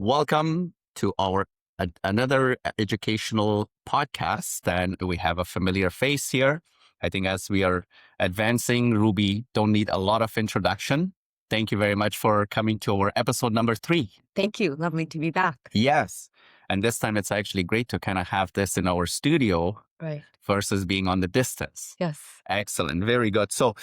Welcome to our another educational podcast. And we have a familiar face here. I think as we are advancing, Ruby don't need a lot of introduction. Thank you very much for coming to our episode number 3. Thank you. Lovely to be back. Yes. And this time it's actually great to kind of have this in our studio Right. versus being on the distance. Yes. Excellent. Very good. So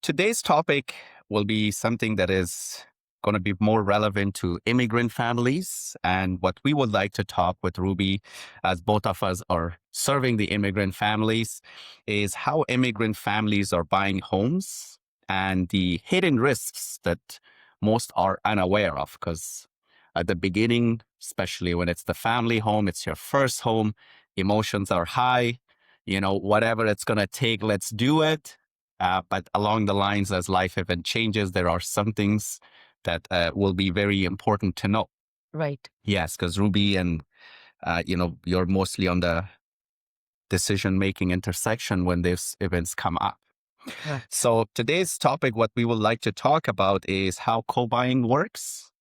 today's topic will be something that is going to be more relevant to immigrant families. And what we would like to talk with Ruby, as both of us are serving the immigrant families, is how immigrant families are buying homes and the hidden risks that most are unaware of. Because at the beginning, especially when it's the family home, it's your first home, emotions are high. Whatever it's going to take, let's do it. But along the lines, as life event changes, there are some things that will be very important to know. Right. Yes, because Ruby and, you're mostly on the decision-making intersection when these events come up. Right. So today's topic, what we would like to talk about is how co-buying works,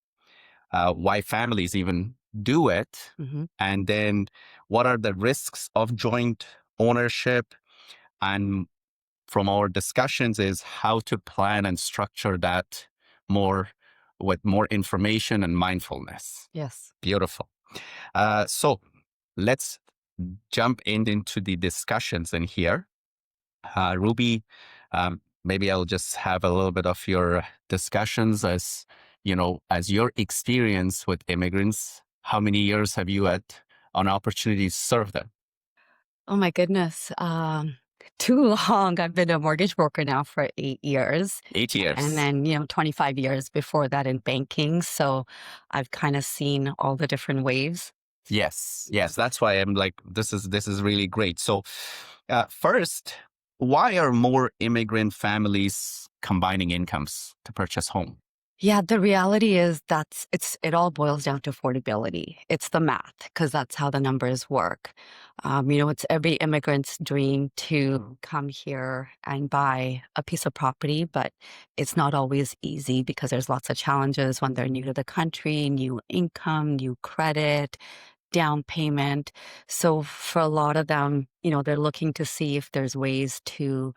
why families even do it, Mm-hmm. and then what are the risks of joint ownership, and from our discussions is how to plan and structure that with more information and mindfulness. Yes. Beautiful. So let's jump into the discussions in here. Ruby, maybe I'll just have a little bit of your discussions as your experience with immigrants. How many years have you had an opportunity to serve them? Oh my goodness. Too long. I've been a mortgage broker now for 8 years. 8 years. And then, 25 years before that in banking. So I've kind of seen all the different waves. Yes. That's why I'm like, this is really great. So first, why are more immigrant families combining incomes to purchase home? Yeah, the reality is it all boils down to affordability. It's the math, because that's how the numbers work. It's every immigrant's dream to come here and buy a piece of property, but it's not always easy because there's lots of challenges when they're new to the country, new income, new credit, down payment. So for a lot of them, they're looking to see if there's ways to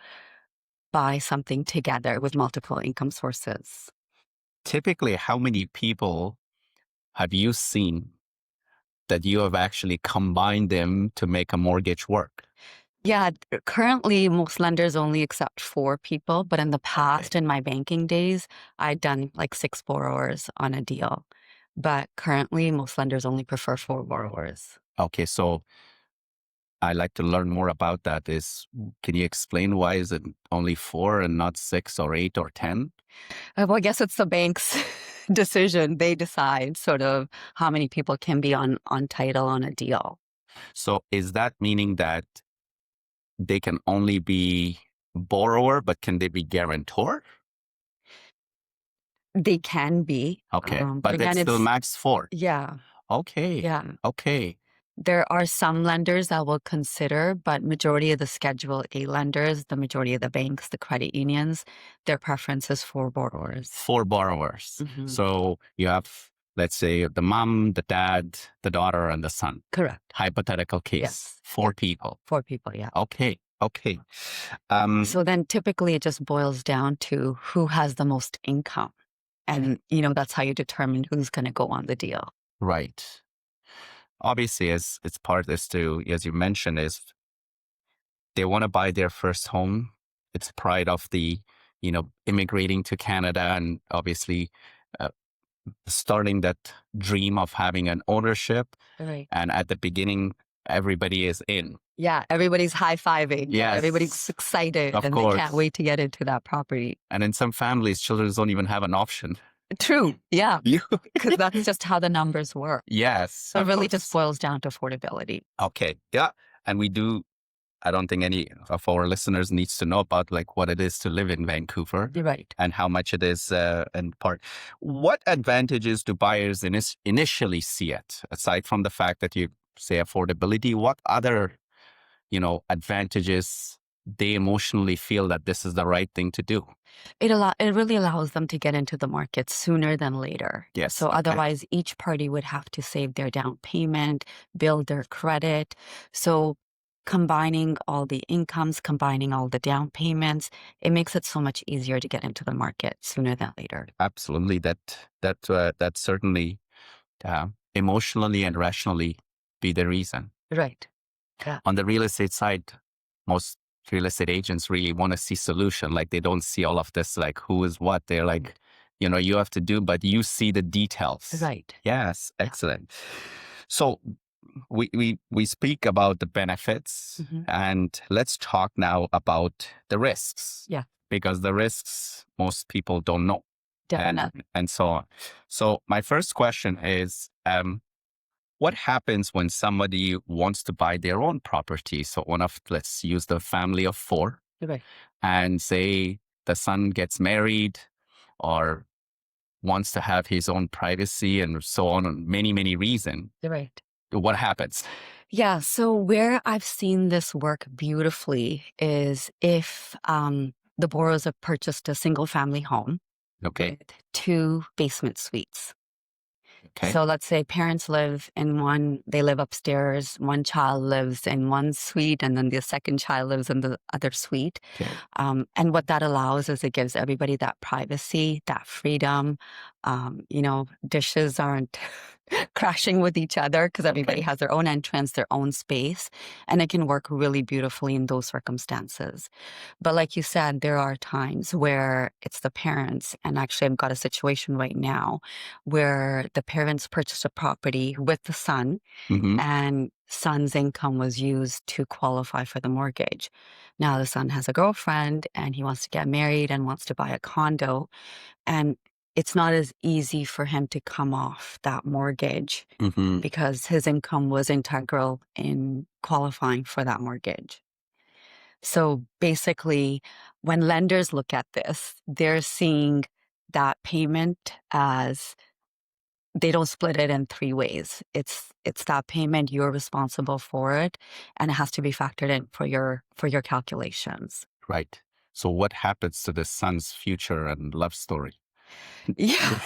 buy something together with multiple income sources. Typically, how many people have you seen that you have actually combined them to make a mortgage work? Yeah, currently most lenders only accept 4 people, but in the past, in my banking days, I'd done like 6 borrowers on a deal. But currently, most lenders only prefer 4 borrowers. Okay, so I'd like to learn more about that. Can you explain why is it only 4 and not 6 or 8 or 10? Well, I guess it's the bank's decision. They decide sort of how many people can be on title on a deal. So is that meaning that they can only be borrower, but can they be guarantor? They can be. Okay, but again, it's still max 4. Yeah. Okay. Yeah. Okay. There are some lenders that will consider, but majority of the Schedule A lenders, the majority of the banks, the credit unions, their preference is for borrowers. 4 borrowers. Mhm. So you have, let's say, the mom, the dad, the daughter, and the son. Correct. Hypothetical case. Yes. 4 people. 4 people, yeah. Okay. So then typically it just boils down to who has the most income. And, that's how you determine who's going to go on the deal. Right. Obviously, as it's part of this too, as you mentioned, is they want to buy their first home. It's pride of the, immigrating to Canada and obviously uh, starting that dream of having an ownership. Right. And at the beginning, everybody is in. Yeah, everybody's high-fiving. Yes. Everybody's excited Of and course. they can't wait to get into that property. And in some families, children don't even have an option. True. Yeah. Because that's just how the numbers work. Yes. So it really just boils down to affordability. Okay. Yeah. And I don't think any of our listeners needs to know about like what it is to live in Vancouver. Right. And how much it is in part. What advantages do buyers initially see it? Aside from the fact that you say affordability, what other, advantages they emotionally feel that this is the right thing to do. It really allows them to get into the market sooner than later. Yes. So Okay. otherwise, each party would have to save their down payment, build their credit. So combining all the incomes, combining all the down payments, it makes it so much easier to get into the market sooner than later. Absolutely. That certainly emotionally and rationally be the reason. Right. Yeah. On the real estate side, most real estate agents really want to see solution. Like they don't see all of this, like who is what. They're like, you have to do, but you see the details. Right. Yes, Yeah. excellent. So we speak about the benefits, Mhm. and let's talk now about the risks. Yeah. Because the risks most people don't know, Definitely. and so on. So my first question is, what happens when somebody wants to buy their own property? So let's use the family of four, Right. and say the son gets married or wants to have his own privacy and so on many, many reasons. Right. What happens? Yeah. So where I've seen this work beautifully is if the borrowers have purchased a single family home Okay. with two basement suites. Okay. So let's say parents live in one, they live upstairs, one child lives in one suite, and then the second child lives in the other suite. Okay. And what that allows is it gives everybody that privacy, that freedom. Dishes aren't crashing with each other because everybody Okay. has their own entrance, their own space, and it can work really beautifully in those circumstances. But like you said, there are times where it's the parents, and actually I've got a situation right now where the parents purchased a property with the son, Mm-hmm. and son's income was used to qualify for the mortgage. Now the son has a girlfriend and he wants to get married and wants to buy a condo, and it's not as easy for him to come off that mortgage Mm-hmm. because his income was integral in qualifying for that mortgage. So basically, when lenders look at this, they're seeing that payment as they don't split it in three ways. It's that payment, you're responsible for it, and it has to be factored in for your calculations. Right. So what happens to the son's future and love story? Yeah.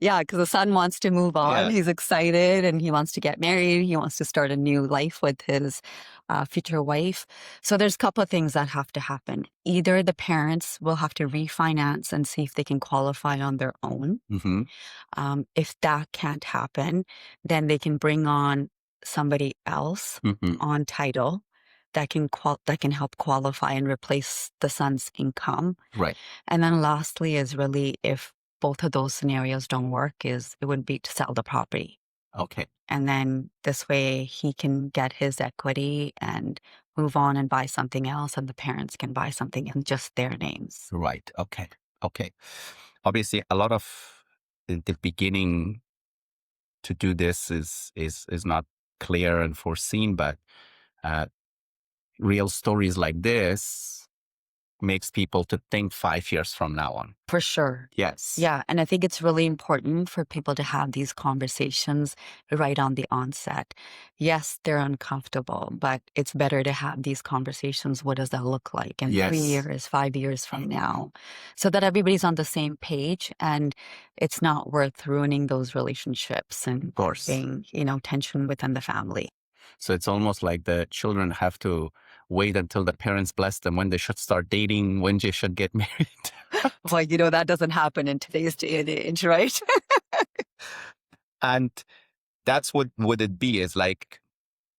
Yeah, because the son wants to move on. Yeah. He's excited and he wants to get married. He wants to start a new life with his future wife. So there's a couple of things that have to happen. Either the parents will have to refinance and see if they can qualify on their own. Mm-hmm. If that can't happen, then they can bring on somebody else Mm-hmm. on title that can help qualify and replace the son's income. Right. And then lastly is really if both of those scenarios don't work, is it would be to sell the property. Okay. And then this way he can get his equity and move on and buy something else, and the parents can buy something in just their names. Right. Okay. Okay. Obviously, a lot of the beginning to do this is not clear and foreseen, but uh, real stories like this makes people to think 5 years from now on. For sure. Yes. Yeah. And I think it's really important for people to have these conversations right on the onset. Yes, they're uncomfortable, but it's better to have these conversations. What does that look like in 3 years, 5 years from now? So that everybody's on the same page and it's not worth ruining those relationships and Of course. being, tension within the family. So it's almost like the children have to wait until the parents bless them when they should start dating, when they should get married. Well, that doesn't happen in today's day and age, right? And that's what would it be is like,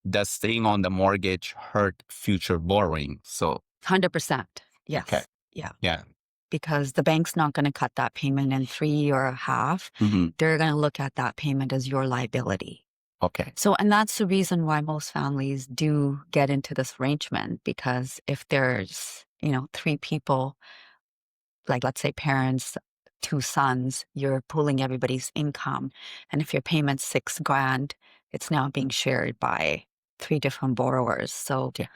does staying on the mortgage hurt future borrowing? So 100%. Yes. Okay. Yeah. Yeah. Because the bank's not going to cut that payment in 3 or a half. Mm-hmm. They're going to look at that payment as your liability. Okay. So, and that's the reason why most families do get into this arrangement, because if there's, three people, like let's say parents, two sons, you're pooling everybody's income. And if your payment's $6,000, it's now being shared by three different borrowers. So, Yeah.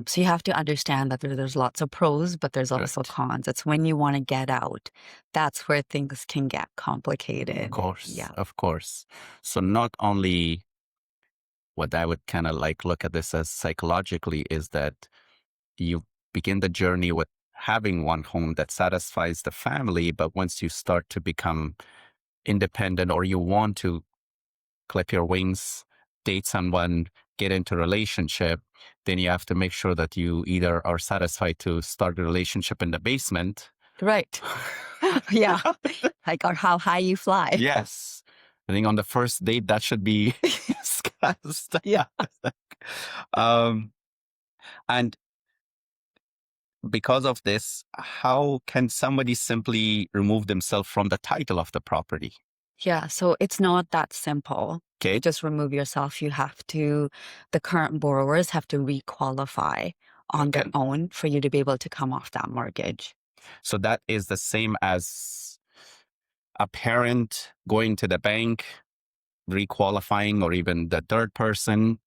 so you have to understand that there's lots of pros, but there's also Right. cons. It's when you want to get out, that's where things can get complicated. Of course. Yeah. Of course. So not only what I would kind of like look at this as psychologically is that you begin the journey with having one home that satisfies the family. But once you start to become independent or you want to clip your wings, date someone, get into a relationship, then you have to make sure that you either are satisfied to start a relationship in the basement. Right. Yeah. Like, or how high you fly. Yes. I think on the first date, that should be discussed. Yeah. um, and because of this, how can somebody simply remove themselves from the title of the property? Yeah. So it's not that simple. Okay. Just remove yourself. The current borrowers have to requalify on their Okay. own for you to be able to come off that mortgage. So that is the same as a parent going to the bank, requalifying, or even the third person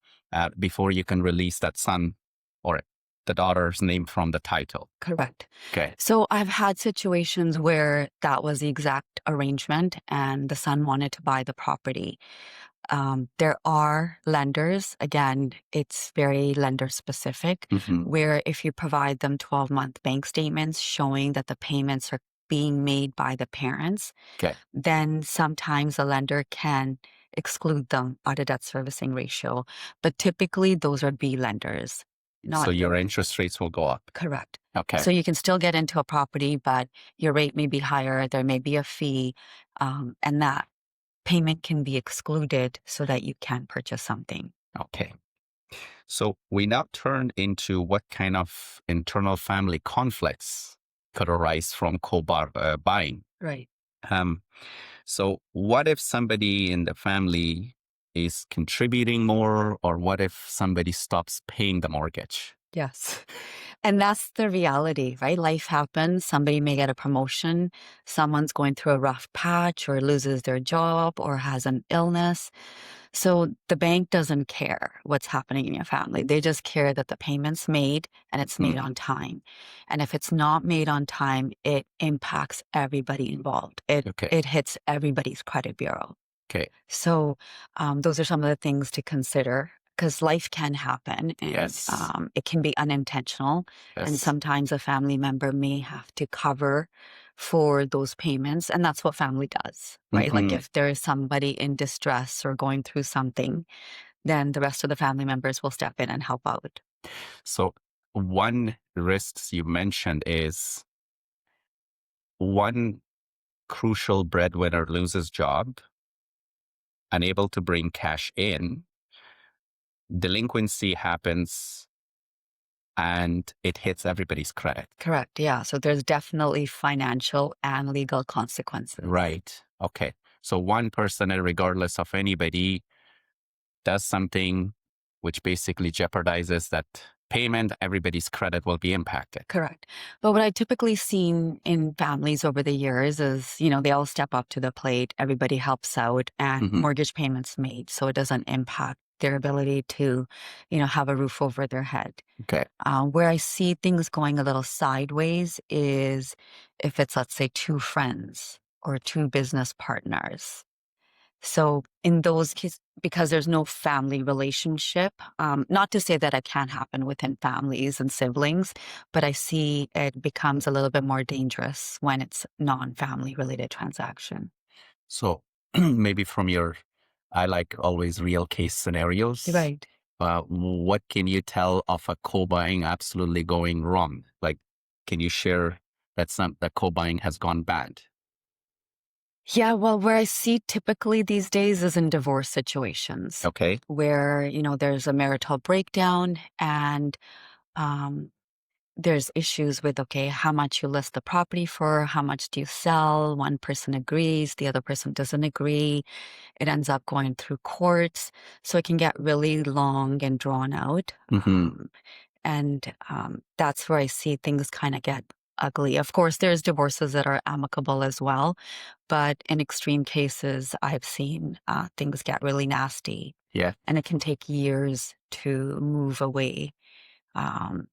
before you can release that son or the daughter's name from the title. Correct. Okay. So I've had situations where that was the exact arrangement and the son wanted to buy the property. There are lenders, again, it's very lender specific, Mm-hmm. where if you provide them 12-month bank statements showing that the payments are being made by the parents, Okay. then sometimes the lender can exclude them out of debt servicing ratio. But typically, those are B lenders. So Not your interest rates will go up. correct. Okay. So you can still get into a property, but your rate may be higher. There may be a fee, and that payment can be excluded so that you can purchase something. Okay. So we now turn into what kind of internal family conflicts could arise from buying. Right. Um, so what if somebody in the family is contributing more, or what if somebody stops paying the mortgage? Yes. And that's the reality, right? Life happens. Somebody may get a promotion. Someone's going through a rough patch or loses their job or has an illness. So the bank doesn't care what's happening in your family. They just care that the payment's made and it's made on time. And if it's not made on time, it impacts everybody involved. Okay. It hits everybody's credit bureau. Okay. So those are some of the things to consider because life can happen and Yes. it can be unintentional. And Yes. sometimes a family member may have to cover for those payments. And that's what family does, right? Like Mhm. if there is somebody in distress or going through something, then the rest of the family members will step in and help out. So one risks you mentioned is one crucial breadwinner loses job, unable to bring cash in, delinquency happens, and it hits everybody's credit. Correct. Yeah. So there's definitely financial and legal consequences. Right. Okay. So one person, regardless of anybody, does something which basically jeopardizes that payment, everybody's credit will be impacted. Correct. But what I typically seen in families over the years is, they all step up to the plate, everybody helps out, and Mhm. mortgage payments made. So it doesn't impact their ability to, have a roof over their head. Okay. Where I see things going a little sideways is if it's, let's say, two friends or two business partners. So in those cases, because there's no family relationship, not to say that it can't happen within families and siblings, but I see it becomes a little bit more dangerous when it's non-family related transaction. So maybe from I like always real case scenarios. Right. What can you tell of a co-buying absolutely going wrong? Like, can you share that co-buying has gone bad? Yeah, well, where I see typically these days is in divorce situations Okay. where, there's a marital breakdown and um, there's issues with, okay, how much you list the property for, how much do you sell? One person agrees, the other person doesn't agree. It ends up going through courts. So it can get really long and drawn out. Mm-hmm. And that's where I see things kind of get ugly. Of course, there's divorces that are amicable as well. But in extreme cases, I've seen things get really nasty. Yeah. And it can take years to move away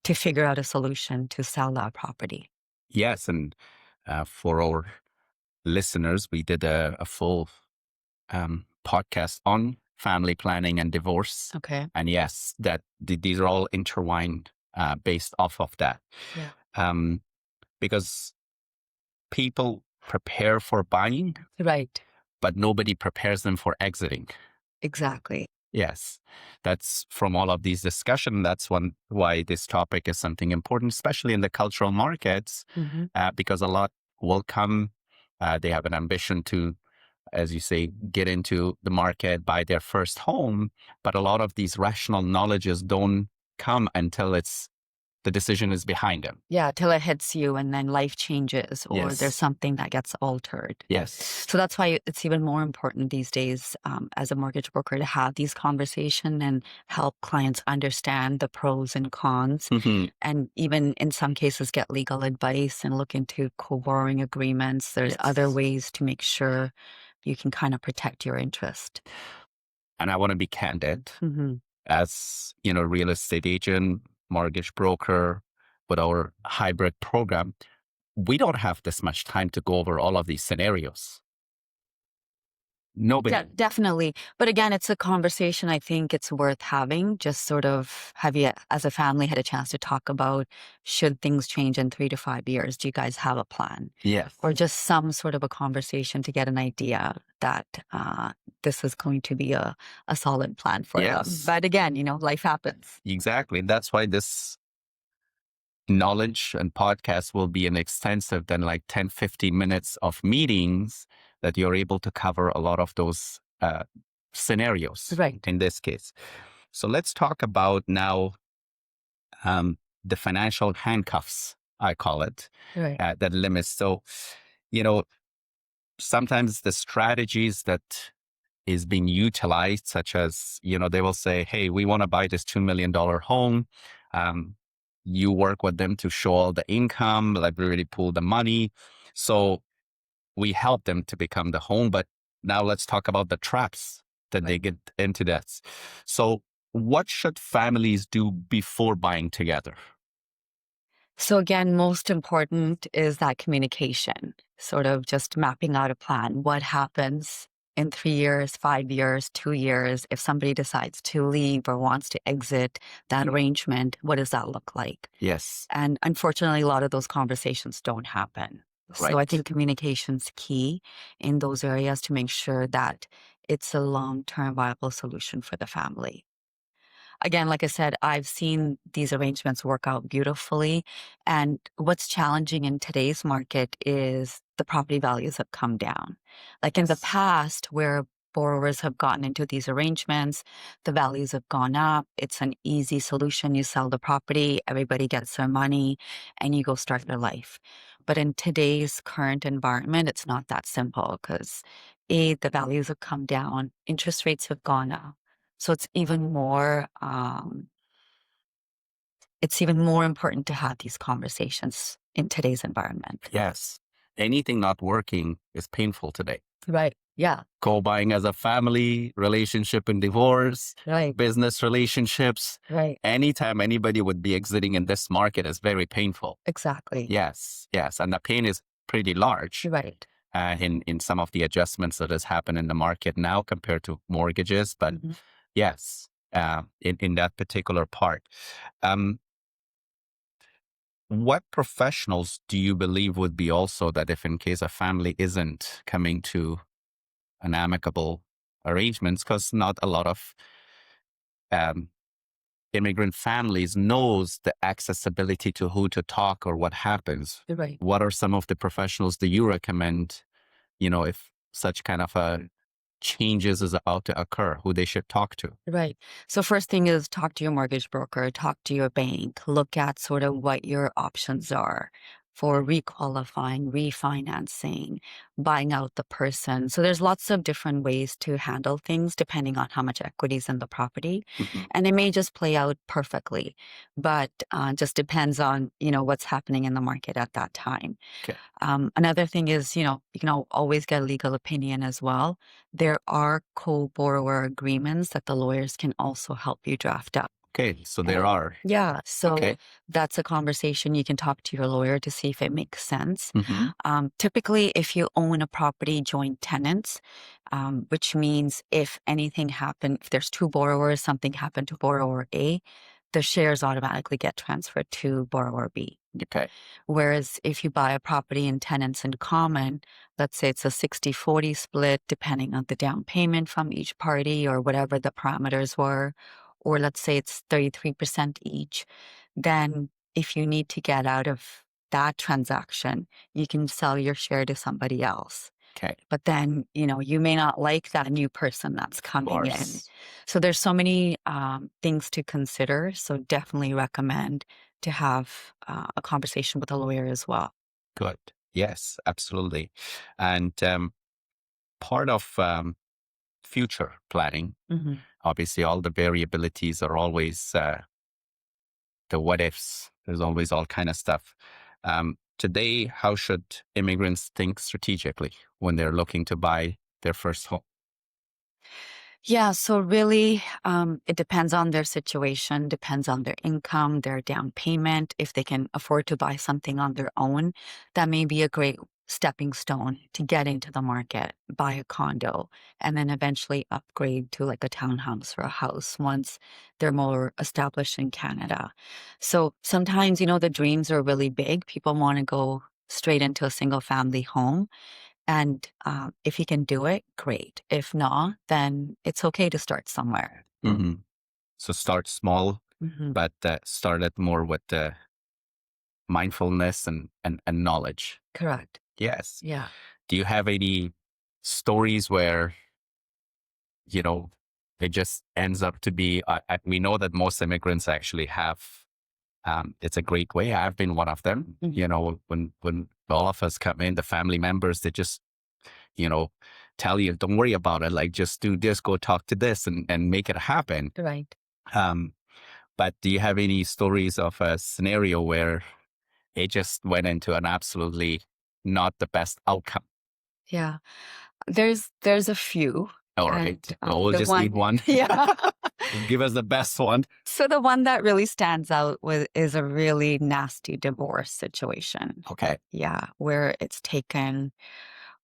to figure out a solution to sell that property. Yes. And for our listeners, we did a full podcast on family planning and divorce. Okay. And yes, these are all intertwined based off of that. Yeah. Um, because people prepare for buying, Right. but nobody prepares them for exiting. Exactly. Yes, that's from all of these discussion. That's one why this topic is something important, especially in the cultural markets, Hmm. because a lot will come. They have an ambition to, as you say, get into the market, buy their first home. But a lot of these rational knowledges don't come until the decision is behind them. Yeah, till it hits you and then life changes or there's Yes. something that gets altered. Yes. So that's why it's even more important these days as a mortgage broker to have these conversations and help clients understand the pros and cons, Hmm. and even in some cases get legal advice and look into co-borrowing agreements. There's other Yes. ways to make sure you can kind of protect your interest. And I want to be candid Hmm. as, real estate agent, mortgage broker with our hybrid program. We don't have this much time to go over all of these scenarios. Nobody. Definitely. But again, it's a conversation I think it's worth having. Just sort of have you, as a family, had a chance to talk about should things change in 3 to 5 years? Do you guys have a plan? Yes. Or just some sort of a conversation to get an idea that this is going to be a solid plan for them. Yes. But again, life happens. Exactly. And that's why this knowledge and podcast will be an extensive than like 10, 15 minutes of meetings that you're able to cover a lot of those scenarios Right. in this case. So let's talk about now the financial handcuffs, I call it, Right. that limits. So, you know, sometimes the strategies that is being utilized, such as, they will say, hey, we want to buy this $2 million home. Um, you work with them to show all the income, like really pull the money. So we help them to become the home. But now let's talk about the traps that they get into that. So what should families do before buying together? So again, most important is that communication, sort of just mapping out a plan. What happens in 3 years, 5 years, 2 years, if somebody decides to leave or wants to exit that arrangement, what does that look like? Yes. And unfortunately, a lot of those conversations don't happen. So I Right. think communication's key in those areas to make sure that it's a long-term viable solution for the family. Again, like I said, I've seen these arrangements work out beautifully. And what's challenging in today's market is the property values have come down. Like in the Yes. past, where borrowers have gotten into these arrangements, the values have gone up. It's an easy solution. You sell the property, everybody gets their money, and you go start your life. But in today's current environment, it's not that simple because the values have come down, interest rates have gone up. So it's even more important to have these conversations in today's environment. Yes. Anything not working is painful today. Right. Yeah. Co-buying as a family, relationship and divorce, Right. business relationships. Right. Anytime anybody would be exiting in this market is very painful. Exactly. Yes, yes. And the pain is pretty large Right. in some of the adjustments that has happened in the market now compared to mortgages. But Mhm. yes, in that particular part. Um, what professionals do you believe would be also that if in case a family isn't coming to an amicable arrangements, because not a lot of um, immigrant families knows the accessibility to who to talk or what happens. Right. What are some of the professionals that you recommend, if such kind of a changes is about to occur, who they should talk to? Right. So first thing is talk to your mortgage broker, talk to your bank, look at sort of what your options are for requalifying, refinancing, buying out the person. So there's lots of different ways to handle things depending on how much equity is in the property. Mhm. And it may just play out perfectly, but just depends on, what's happening in the market at that time. Okay. Another thing is, you can always get a legal opinion as well. There are co-borrower agreements that the lawyers can also help you draft up. Okay. So there are. Yeah, so Okay. that's a conversation you can talk to your lawyer to see if it makes sense. Hmm. Typically, if you own a property, joint tenants, which means if anything happened, if there's two borrowers, something happened to borrower A, the shares automatically get transferred to borrower B. Okay. Whereas if you buy a property in tenants in common, let's say it's a 60-40 split, depending on the down payment from each party or whatever the parameters were, or let's say it's 33% each, then if you need to get out of that transaction, you can sell your share to somebody else. Okay. But then, you may not like that new person that's Of coming in. course. So there's so many things to consider. So definitely recommend to have a conversation with a lawyer as well. Good. Yes, absolutely. And part of future planning, Hmm. obviously, all the variabilities are always the what ifs. There's always all kind of stuff. Today, how should immigrants think strategically when they're looking to buy their first home? Yeah, so really, it depends on their situation, depends on their income, their down payment. If they can afford to buy something on their own, that may be a great stepping stone to get into the market, buy a condo, and then eventually upgrade to like a townhouse or a house once they're more established in Canada. So sometimes, the dreams are really big. People want to go straight into a single family home. And if you can do it, great. If not, then it's okay to start somewhere. Hmm. So start small, Hmm. but start it more with mindfulness and knowledge. Correct. Yes. Yeah. Do you have any stories where, you know, it just ends up to be, we know that most immigrants actually have, it's a great way. I've been one of them. Mhm. When all of us come in, the family members, they just, you know, tell you, don't worry about it. Like, just do this, go talk to this and make it happen. Right. Um, but do you have any stories of a scenario where it just went into an absolutely not the best outcome? Yeah. There's a few. All And right. Well, we'll the just need one, one. yeah. Give us the best one. So the one that really stands out with is a really nasty divorce situation. Okay. Yeah, where it's taken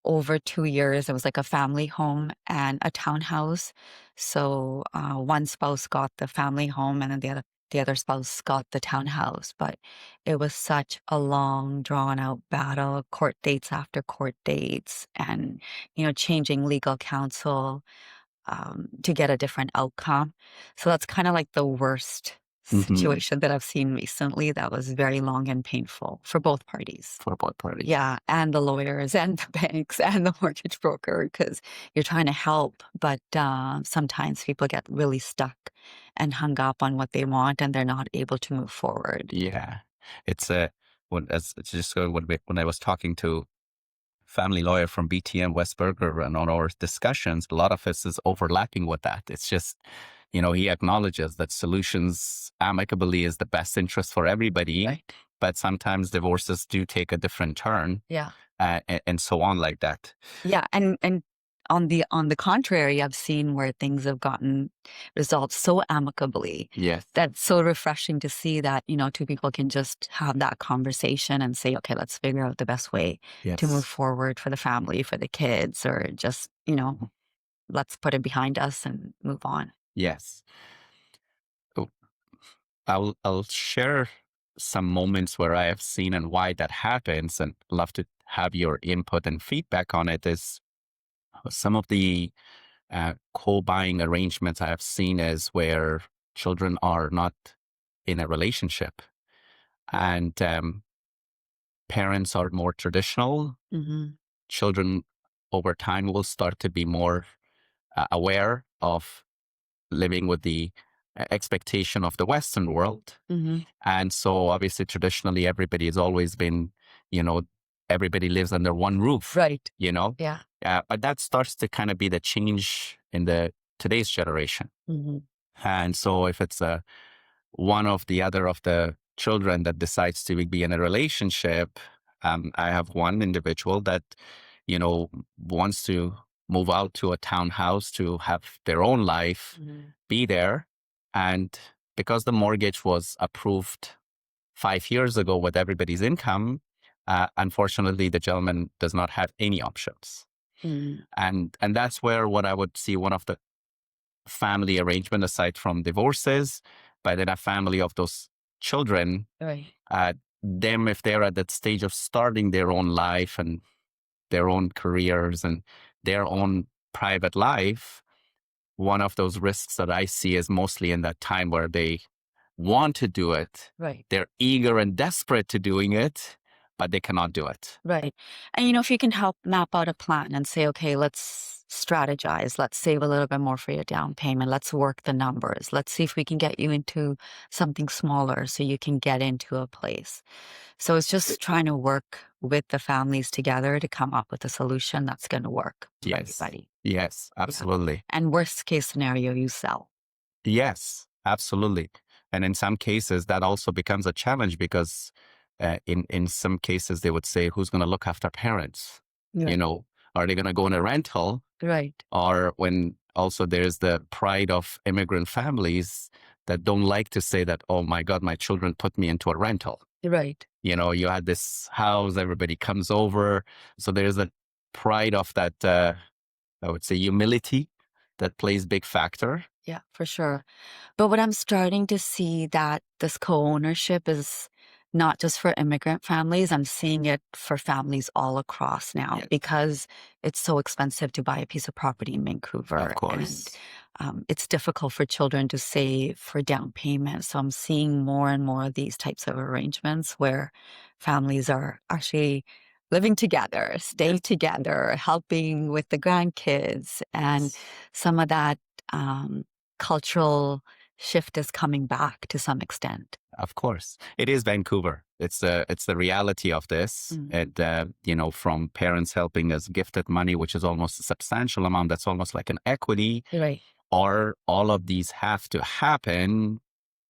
over 2 years. It was like a family home and a townhouse. So one spouse got the family home, and then the other spouse got the townhouse. But it was such a long, drawn out battle, court dates after court dates, and changing legal counsel to get a different outcome. So that's kind of like the worst Hmm. situation that I've seen recently. That was very long and painful for both parties. For both parties. Yeah, and the lawyers and the banks and the mortgage broker, because you're trying to help, but sometimes people get really stuck and hung up on what they want, and they're not able to move forward. Yeah. It's it's just when I was talking to family lawyer from BTM Westberger and on our discussions, a lot of us is overlapping with that. It's just, he acknowledges that solutions amicably is the best interest for everybody, Right. but sometimes divorces do take a different turn, Yeah. and so on like that. Yeah, and on the contrary, I've seen where things have gotten resolved so amicably. Yes. That's so refreshing to see that, two people can just have that conversation and say, okay, let's figure out the best way to move Yes. forward for the family, for the kids, or just, let's put it behind us and move on. Yes. Oh, I'll share some moments where I have seen and why that happens, and love to have your input and feedback on it. Is some of the co-buying arrangements I have seen is where children are not in a relationship, and parents are more traditional. Hmm. Children over time will start to be more aware of living with the expectation of the Western world. Hmm. And so obviously traditionally everybody has always been, you know, everybody lives under one roof, Right. you know? Yeah. But that starts to kind of be the change in the today's generation. Hmm. And so if it's one of the other of the children that decides to be in a relationship, I have one individual that, wants to move out to a townhouse to have their own life, Hmm. be there. And because the mortgage was approved 5 years ago with everybody's income, unfortunately, the gentleman does not have any options. Hmm. And that's where what I would see one of the family arrangement aside from divorces But in a family of those children, Right. them, if they're at that stage of starting their own life and their own careers and their own private life, one of those risks that I see is mostly in that time where they want to do it. Right. They're eager and desperate to doing it, but they cannot do it. Right. And, if you can help map out a plan and say, okay, let's strategize. Let's save a little bit more for your down payment. Let's work the numbers. Let's see if we can get you into something smaller so you can get into a place. So it's just trying to work with the families together to come up with a solution that's going to work for Yes. everybody. Yes, absolutely. And worst case scenario, you sell. Yes, absolutely. And in some cases, that also becomes a challenge because in some cases, they would say, who's going to look after parents? You Right. know, are they going to go in a rental? Right. Or when also there's the pride of immigrant families that don't like to say that, oh my God, my children put me into a rental. Right. You had this house, everybody comes over. So there's a pride of that, I would say, humility that plays big factor. Yeah, for sure. But what I'm starting to see that this co-ownership is not just for immigrant families. I'm seeing it for families all across now Yes. because it's so expensive to buy a piece of property in Vancouver. Of course. And it's difficult for children to save for down payment. So I'm seeing more and more of these types of arrangements where families are actually living together, staying together, helping with the grandkids. And some of that cultural shift is coming back to some extent. Of course, it is Vancouver. It's the reality of this. Mm. And from parents helping us gifted money, which is almost a substantial amount. That's almost like an equity. Right. Or all of these have to happen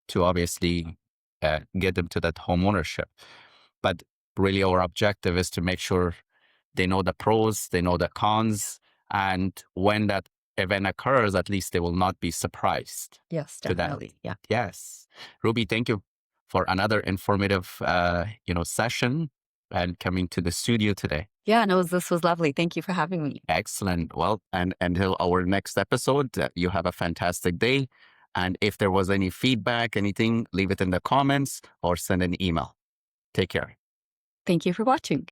to obviously get them to that home ownership. But really, our objective is to make sure they know the pros, they know the cons, and when that event occurs, at least they will not be surprised. Yes, To that. definitely. Yeah. Yes. Ruby, thank you for another informative, session and coming to the studio today. Yeah, no, this was lovely. Thank you for having me. Excellent. Well, and until our next episode, you have a fantastic day. And if there was any feedback, anything, leave it in the comments or send an email. Take care. Thank you for watching.